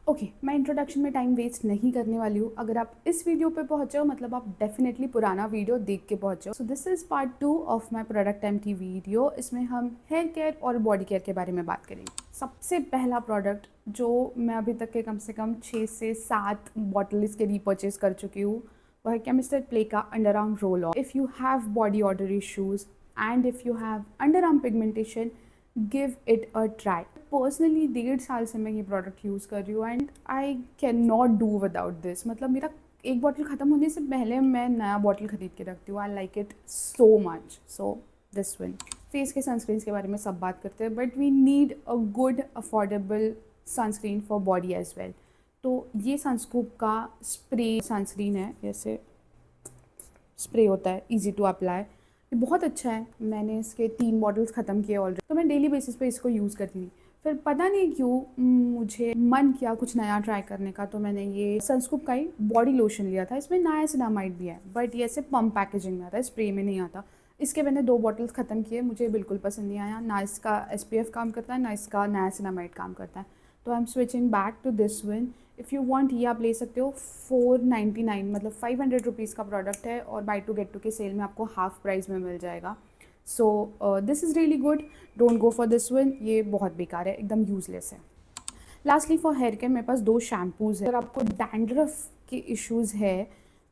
Okay, मैं introduction में time waste नहीं करने वाली हूँ। अगर आप इस वीडियो पे पहुँचे हो मतलब आप डेफिनेटली पुराना वीडियो देख के पहुँचे हो। So this is part 2 of my product empty video. इसमें हम हेयर केयर और बॉडी केयर के बारे में बात करेंगे। सबसे पहला प्रोडक्ट जो मैं अभी तक के कम से कम 6 से 7 बॉटल इसके रीपर्चेज कर चुकी हूँ वो है केमिस्टर प्ले का under arm roll on. If you have body order issues and if you have under arm pigmentation, give it a try. Personally 1.5 साल से मैं ये प्रोडक्ट यूज़ कर रही हूँ and I can not do without this. मतलब मेरा एक बॉटल ख़त्म होने से पहले मैं नया बॉटल ख़रीद के रखती हूँ। I like it so much. So this one. Face के सनस्क्रीन के बारे में सब बात करते हैं but we need a good affordable sunscreen for body as well. तो ये सनस्कूप का स्प्रे सनस्क्रीन है, जैसे स्प्रे होता है, ईजी टू अप्लाई। ये बहुत अच्छा है। मैंने इसके 3 बॉटल्स ख़त्म किए ऑलरेडी, तो मैं डेली बेसिस पे इसको यूज़ करती थी। फिर पता नहीं क्यों मुझे मन किया कुछ नया ट्राई करने का, तो मैंने ये सनस्कूप का ही बॉडी लोशन लिया था। इसमें नाइसिनामाइड भी है बट ये ऐसे पम्प पैकेजिंग में आता है, स्प्रे में नहीं आता। इसके मैंने 2 बॉटल्स ख़त्म किए, मुझे बिल्कुल पसंद नहीं आया। ना इसका SPF काम करता है ना इसका नाइसिनामाइड काम करता है। तो I am switching back to this one. If you want ये आप ले सकते हो। 499 मतलब 500 रुपीज़ का प्रोडक्ट है और बाई टू गेट टू के सेल में आपको हाफ प्राइस में मिल जाएगा। सो this is really good, don't go for this one. ये बहुत बेकार है, एकदम यूजलेस है। लास्टली फॉर हेयर केयर मेरे पास 2 शैम्पूज़ है। अगर आपको डैंड्रफ के इश्यूज़ है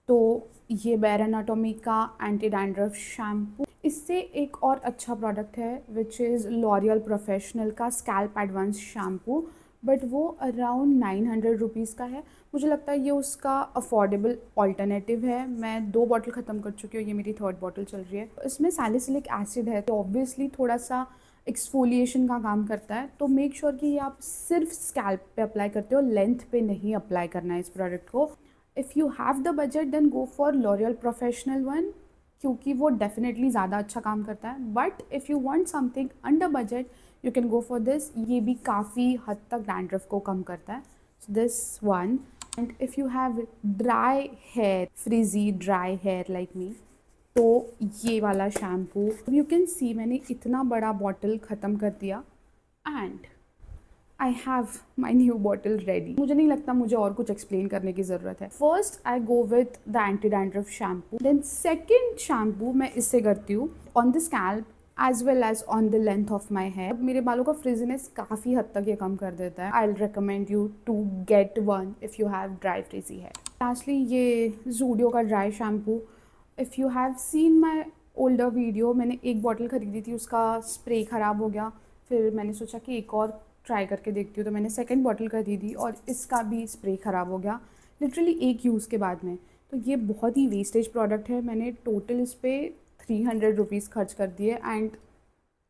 तो ये बेयर एनाटॉमी का एंटी डैंड्रफ शैम्पू। इससे एक और अच्छा प्रोडक्ट है विच इज़ लॉरियल प्रोफेशनल का स्कैल्प एडवांस शैम्पू, बट वो अराउंड 900 रुपीज़ का है। मुझे लगता है ये उसका अफोर्डेबल ऑल्टरनेटिव है। मैं 2 बॉटल ख़त्म कर चुकी हूँ, ये मेरी 3rd बॉटल चल रही है। इसमें सैलिसिलिक एसिड है तो ऑब्वियसली थोड़ा सा एक्सफोलिएशन का काम करता है। तो मेक श्योर कि ये आप सिर्फ स्कैल्प पे अप्लाई करते हो, लेंथ पे नहीं अप्लाई करना है इस प्रोडक्ट को। If you have the budget then go for L'Oreal professional one, क्योंकि वो डेफिनेटली ज़्यादा अच्छा काम करता है। But if you want something under budget you can go for this. ये भी काफ़ी हद तक डैंड्रफ को कम करता है। So this one. And if you have dry hair, frizzy dry hair like me, तो ये वाला शैम्पू यू कैन सी मैंने इतना बड़ा बॉटल ख़त्म कर दिया and I have my new bottle ready. मुझे नहीं लगता मुझे और कुछ एक्सप्लेन करने की ज़रूरत है। First I go with the anti dandruff shampoo, then second shampoo मैं इससे करती हूँ on the scalp as well as on the length of my hair. मेरे बालों का फ्रिजीनेस काफ़ी हद तक ये कम कर देता है। I will recommend you to get one if you have dry frizzy hair. Lastly ये ज़ूडियो का dry shampoo. If you have seen my older video, मैंने एक बॉटल ख़रीदी थी, उसका स्प्रे ख़राब हो गया। फिर मैंने सोचा कि एक और ट्राई करके देखती हूँ, तो मैंने 2nd बॉटल खरीदी और इसका भी स्प्रे ख़राब हो गया लिटरली एक यूज़ के बाद में। तो ये बहुत ही वेस्टेज प्रोडक्ट है। मैंने टोटल इस पर 300 रुपीज़ खर्च कर दिए एंड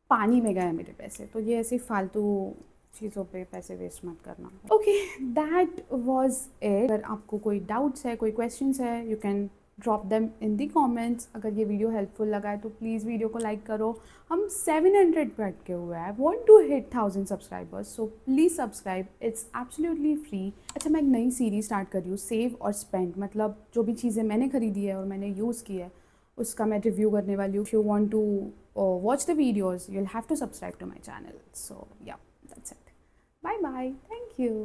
पानी में गए मेरे पैसे। तो ये ऐसी फालतू चीज़ों पे पैसे वेस्ट मत करना। Okay, that was it. अगर आपको कोई डाउट्स है, कोई क्वेश्चंस है, you can drop them in the comments. अगर ये वीडियो हेल्पफुल लगा है तो प्लीज़ वीडियो को लाइक करो। हम 700 पे अटके हुए हैं। I want to hit 1000 subscribers, so please subscribe, it's absolutely free. अच्छा, मैं एक नई सीरीज स्टार्ट कर रही हूँ, सेव और स्पेंड। मतलब जो भी चीज़ें मैंने खरीदी है और मैंने यूज़ की है उसका मैं रिव्यू करने वाली हूँ। If you want to watch the videos you will have to subscribe to my channel. So yeah, that's it. Bye bye, thank you.